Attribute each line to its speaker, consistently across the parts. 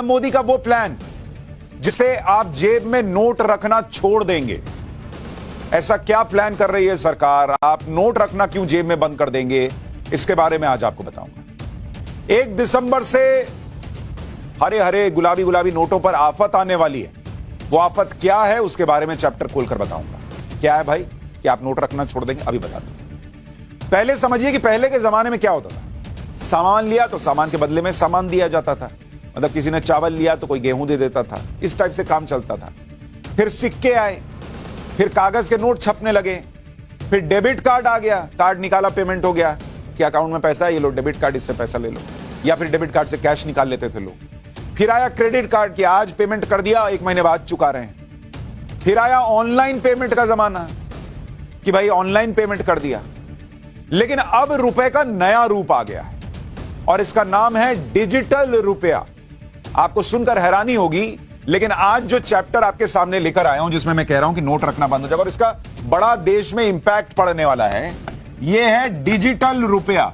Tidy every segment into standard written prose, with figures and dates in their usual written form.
Speaker 1: PM Modi का वो plan जिसे आप जेब में नोट रखना छोड़ देंगे। ऐसा क्या प्लान कर रही है सरकार? आप नोट रखना क्यों जेब में बंद कर देंगे, इसके बारे में आज आपको बताऊंगा। 1 दिसंबर से हरे हरे गुलाबी गुलाबी नोटों पर आफत आने वाली है। वो आफत क्या है उसके बारे में चैप्टर खोलकर बताऊंगा। क्या है भाई कि आप नोट रखना छोड़ देंगे? अभी बताता हूं। पहले समझिए कि पहले के जमाने में क्या होता था। सामान लिया तो सामान के बदले में सामान दिया जाता था। मतलब किसी ने चावल लिया तो कोई गेहूं दे देता था। इस टाइप से काम चलता था। फिर सिक्के आए, फिर कागज के नोट छपने लगे, फिर डेबिट कार्ड आ गया। कार्ड निकाला, पेमेंट हो गया कि अकाउंट में पैसा है, ये लो डेबिट कार्ड, इससे पैसा ले लो। या फिर डेबिट कार्ड से कैश निकाल लेते थे लोग। फिर आया क्रेडिट कार्ड कि आज पेमेंट कर दिया, 1 महीने बाद चुका रहे हैं। फिर आया ऑनलाइन पेमेंट का जमाना कि भाई ऑनलाइन पेमेंट कर दिया। लेकिन अब रुपए का नया रूप आ गया है और इसका नाम है डिजिटल रुपया। आपको सुनकर हैरानी होगी, लेकिन आज जो चैप्टर आपके सामने लेकर आया हूं जिसमें मैं कह रहा हूं कि नोट रखना बंद हो जाएगा और इसका बड़ा देश में इंपैक्ट पड़ने वाला है, यह है डिजिटल रुपया।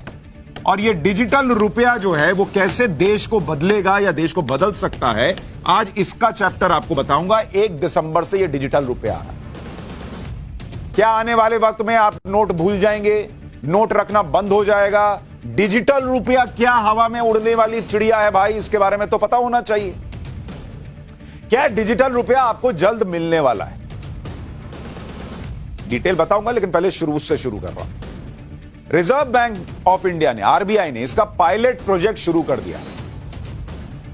Speaker 1: और यह डिजिटल रुपया जो है वो कैसे देश को बदलेगा या देश को बदल सकता है, आज इसका चैप्टर आपको बताऊंगा। 1 दिसंबर से यह डिजिटल रुपया आ रहा है। क्या आने वाले वक्त में आप नोट भूल जाएंगे, नोट रखना बंद हो जाएगा? डिजिटल रुपया क्या हवा में उड़ने वाली चिड़िया है भाई, इसके बारे में तो पता होना चाहिए। क्या डिजिटल रुपया आपको जल्द मिलने वाला है, डिटेल बताऊंगा, लेकिन पहले शुरू से शुरू कर रहा हूं। रिजर्व बैंक ऑफ इंडिया ने, आरबीआई ने इसका पायलट प्रोजेक्ट शुरू कर दिया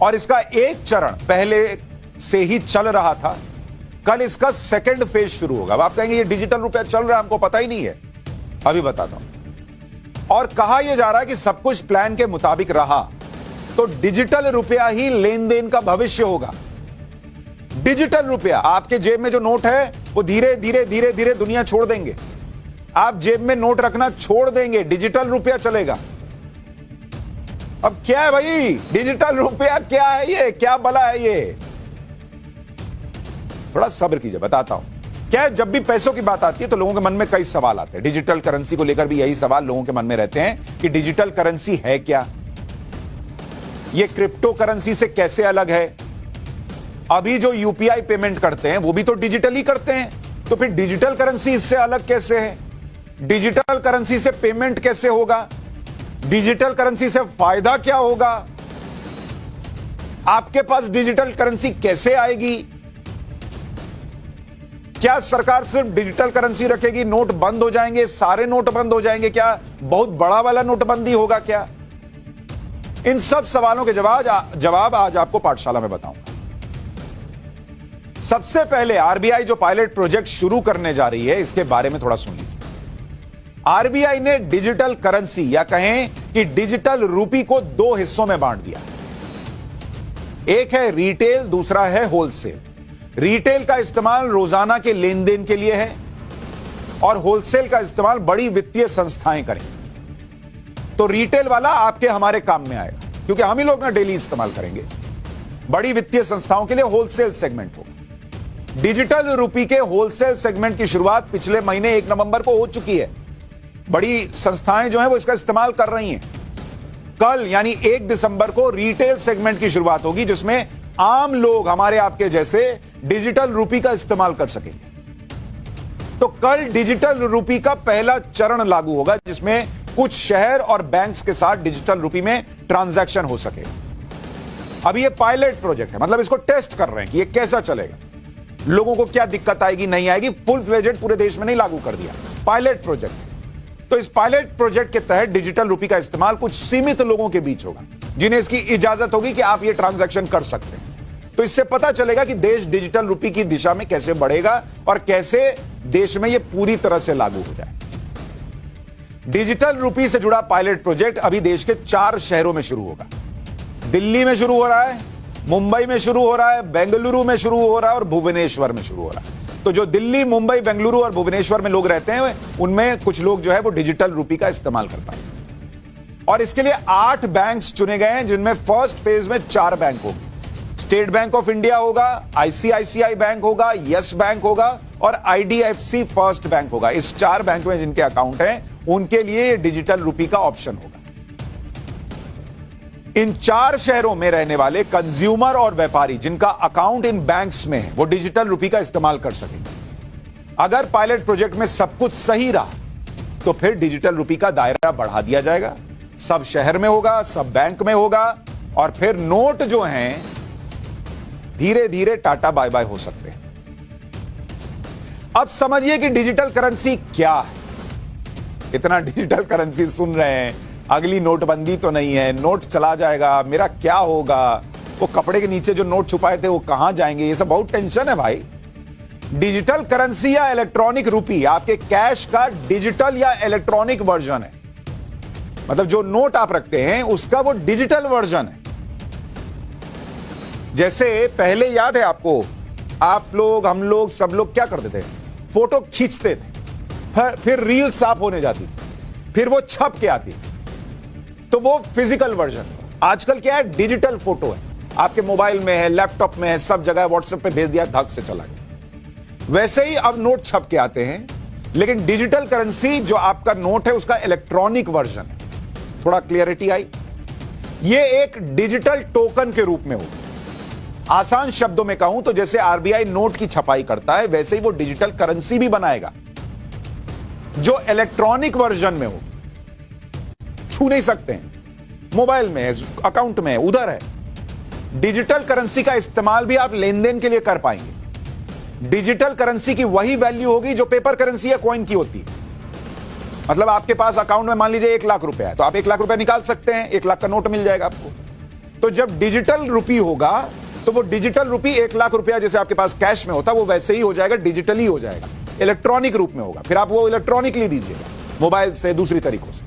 Speaker 1: और इसका एक चरण पहले से ही चल रहा था। कल इसका सेकंड फेज शुरू होगा। अब आप कहेंगे ये डिजिटल रुपया चल रहा है, हमको पता ही नहीं है। अभी बताता हूं। और कहा यह जा रहा है कि सब कुछ प्लान के मुताबिक रहा तो डिजिटल रुपया ही लेन देन का भविष्य होगा। डिजिटल रुपया, आपके जेब में जो नोट है वो धीरे धीरे धीरे धीरे दुनिया छोड़ देंगे। आप जेब में नोट रखना छोड़ देंगे, डिजिटल रुपया चलेगा। अब क्या है भाई डिजिटल रुपया, क्या है ये, क्या बला है ये? थोड़ा सब्र कीजिए, बताता हूं। क्या है, जब भी पैसों की बात आती है तो लोगों के मन में कई सवाल आते हैं। डिजिटल करेंसी को लेकर भी यही सवाल लोगों के मन में रहते हैं कि डिजिटल करेंसी है क्या, ये क्रिप्टो करेंसी से कैसे अलग है। अभी जो यूपीआई पेमेंट करते हैं वो भी तो डिजिटली करते हैं, तो फिर डिजिटल करेंसी इससे अलग कैसे है? डिजिटल करेंसी से पेमेंट कैसे होगा? डिजिटल करेंसी से फायदा क्या होगा? आपके पास डिजिटल करेंसी कैसे आएगी? क्या सरकार सिर्फ डिजिटल करेंसी रखेगी, नोट बंद हो जाएंगे, सारे नोट बंद हो जाएंगे क्या? बहुत बड़ा वाला नोटबंदी होगा क्या? इन सब सवालों के जवाब आज आपको पाठशाला में बताऊंगा। सबसे पहले आरबीआई जो पायलट प्रोजेक्ट शुरू करने जा रही है, इसके बारे में थोड़ा सुन लीजिए। आरबीआई ने डिजिटल करेंसी या कहें कि डिजिटल रूपी को 2 हिस्सों में बांट दिया। एक है रिटेल, दूसरा है होलसेल। रिटेल का इस्तेमाल रोजाना के लेन देन के लिए है और होलसेल का इस्तेमाल बड़ी वित्तीय संस्थाएं करें। तो रिटेल वाला आपके हमारे काम में आएगा क्योंकि हम ही लोग ना डेली इस्तेमाल करेंगे। बड़ी वित्तीय संस्थाओं के लिए होलसेल सेगमेंट होगा। डिजिटल रूपी के होलसेल सेगमेंट की शुरुआत पिछले महीने 1 नवंबर को हो चुकी है। बड़ी संस्थाएं जो हैं वो इसका इस्तेमाल कर रही हैं। कल यानी 1 दिसंबर को रिटेल सेगमेंट की शुरुआत होगी जिसमें आम लोग हमारे आपके जैसे डिजिटल रूपी का इस्तेमाल कर सकेंगे। तो कल डिजिटल रूपी का पहला चरण लागू होगा जिसमें कुछ शहर और बैंक्स के साथ डिजिटल रूपी में ट्रांजैक्शन हो सके। अभी ये पायलट प्रोजेक्ट है, मतलब इसको टेस्ट कर रहे हैं कि ये कैसा चलेगा, लोगों को क्या दिक्कत आएगी नहीं आएगी। फुल फ्लेजेड पूरे देश में नहीं लागू कर दिया, पायलट प्रोजेक्ट। तो इस पायलट प्रोजेक्ट के तहत डिजिटल रूपी का इस्तेमाल कुछ सीमित लोगों के बीच होगा जिन्हें इसकी इजाजत होगी कि आप ये ट्रांजैक्शन कर सकते हैं। तो इससे पता चलेगा कि देश डिजिटल रूपी की दिशा में कैसे बढ़ेगा और कैसे देश में यह पूरी तरह से लागू हो जाए। डिजिटल रूपी से जुड़ा पायलट प्रोजेक्ट अभी देश के 4 शहरों में शुरू होगा। दिल्ली में शुरू हो रहा है, मुंबई में शुरू हो रहा है, बेंगलुरु में शुरू हो रहा है और भुवनेश्वर में शुरू हो रहा है। तो जो दिल्ली, मुंबई, बेंगलुरु और भुवनेश्वर में लोग रहते हैं उनमें कुछ लोग जो है वो डिजिटल रूपी का इस्तेमाल कर पाएंगे। और इसके लिए 8 बैंक्स चुने गए हैं जिनमें फर्स्ट फेज में 4 बैंक होंगे। स्टेट बैंक ऑफ इंडिया होगा, आईसीआईसीआई बैंक होगा, यस बैंक होगा और आईडीएफसी फर्स्ट बैंक होगा। इस 4 बैंक में जिनके अकाउंट हैं उनके लिए डिजिटल रूपी का ऑप्शन होगा। इन 4 शहरों में रहने वाले कंज्यूमर और व्यापारी जिनका अकाउंट इन बैंक्स में है वो डिजिटल रुपी का इस्तेमाल कर सकेंगे। अगर पायलट प्रोजेक्ट में सब कुछ सही रहा तो फिर डिजिटल रुपी का दायरा बढ़ा दिया जाएगा, सब शहर में होगा, सब बैंक में होगा और फिर नोट जो हैं धीरे धीरे टाटा बाय बाय हो सकते हैं। अब समझिए कि डिजिटल करेंसी क्या है। इतना डिजिटल करेंसी सुन रहे हैं, अगली नोटबंदी तो नहीं है, नोट चला जाएगा, मेरा क्या होगा, वो कपड़े के नीचे जो नोट छुपाए थे वो कहां जाएंगे, ये सब बहुत टेंशन है भाई। डिजिटल करेंसी या इलेक्ट्रॉनिक रुपी आपके कैश का डिजिटल या इलेक्ट्रॉनिक वर्जन है। मतलब जो नोट आप रखते हैं उसका वो डिजिटल वर्जन है। जैसे पहले याद है आपको, आप लोग, हम लोग, सब लोग क्या करते थे, फोटो खींचते थे, फिर रील साफ होने जाती थी, फिर वो छप के आती, तो वो फिजिकल वर्जन। आजकल क्या है, डिजिटल फोटो है, आपके मोबाइल में है, लैपटॉप में है, सब जगह व्हाट्सएप पे भेज दिया, धक से चला गया। वैसे ही अब नोट छप के आते हैं, लेकिन डिजिटल करेंसी जो आपका नोट है उसका इलेक्ट्रॉनिक वर्जन है। थोड़ा क्लियरिटी आई। ये एक डिजिटल टोकन के रूप में होगा। आसान शब्दों में कहूं तो जैसे आरबीआई नोट की छपाई करता है वैसे ही वो डिजिटल करेंसी भी बनाएगा जो इलेक्ट्रॉनिक वर्जन में हो, छू नहीं सकते हैं, मोबाइल में है, अकाउंट में है, उधर है। डिजिटल करेंसी का इस्तेमाल भी आप लेन देन के लिए कर पाएंगे। डिजिटल करेंसी की वही वैल्यू होगी जो पेपर करेंसी या कॉइन की होती है। मतलब आपके पास अकाउंट में मान लीजिए 1 लाख रुपया है तो आप 1 लाख रुपया निकाल सकते हैं, 1 लाख का नोट मिल जाएगा आपको। तो जब डिजिटल रुपी होगा तो वो डिजिटल रुपी 1 लाख रुपया जैसे आपके पास कैश में होता वो वैसे ही हो जाएगा, डिजिटली हो जाएगा, इलेक्ट्रॉनिक रूप में होगा। फिर आप वो इलेक्ट्रॉनिकली दीजिएगा, मोबाइल से, दूसरी तरीकों से।